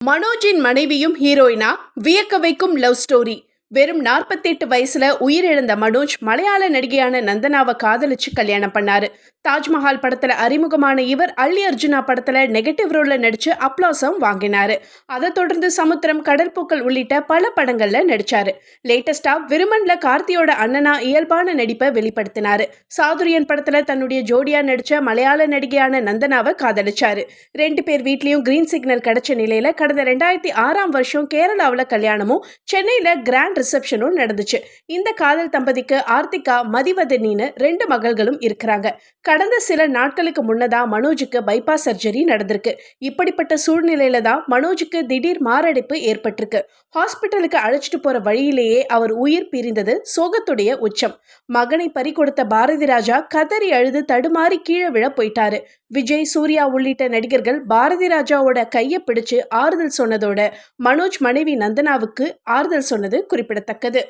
மனோஜின் மனைவியும் ஹீரோயினா? வியக்க வைக்கும் லவ் ஸ்டோரி. வெறும் 48 வயசுல உயிரிழந்த மனோஜ் மலையாள நடிகையான நந்தனாவை காதலிச்சு கல்யாணம் பண்ணாரு. தாஜ்மஹால் படத்துல அறிமுகமான இவர் அல்லி அர்ஜுனா படத்துல நெகட்டிவ் ரோல்ல நடிச்சு அப்ளாசம் வாங்கினாரு. அதை தொடர்ந்து சமுத்திரம், கடற்பூக்கள் உள்ளிட்ட பல படங்கள்ல நடிச்சாரு. லேட்டஸ்டா விருமன்ல கார்த்தியோட அண்ணனா இயல்பான நடிப்பை வெளிப்படுத்தினாரு. சாதுரியன் படத்துல தன்னுடைய ஜோடியா நடிச்ச மலையாள நடிகையான நந்தனாவை காதலிச்சாரு. 2 பேர் வீட்லயும் கிரீன் சிக்னல் கிடைச்ச நிலையில கடந்த 2006ஆம் வருஷம் கேரளாவுல கல்யாணமும் சென்னையில கிராண்ட் ரிசப்ஷனும் நடந்துச்சு. இந்த காதல் தம்பதிக்கு ஆர்த்திகா, மதிவதனின்னு 2 மகள்களும் இருக்கிறாங்க. கடந்த சில நாட்களுக்கு முன்னதா மனோஜுக்கு பைபாஸ் சர்ஜரி நடந்திருக்கு. இப்படிப்பட்ட சூழ்நிலையில தான் மனோஜுக்கு திடீர் மாரடைப்பு ஏற்பட்டிருக்கு. ஹாஸ்பிட்டலுக்கு அழைச்சிட்டு போற வழியிலேயே அவர் உயிர் பிரிந்தது சோகத்துடைய உச்சம். மகனை பறிகொடுத்த பாரதி ராஜா கதறி அழுது தடுமாறி கீழே விழ போயிட்டாரு. விஜய், சூர்யா உள்ளிட்ட நடிகர்கள் பாரதி ராஜாவோட கையை பிடிச்சு ஆறுதல் சொன்னதோட மனோஜ் மனைவி நந்தனாவுக்கு ஆறுதல் சொன்னது குறிப்பிடத்தக்கது.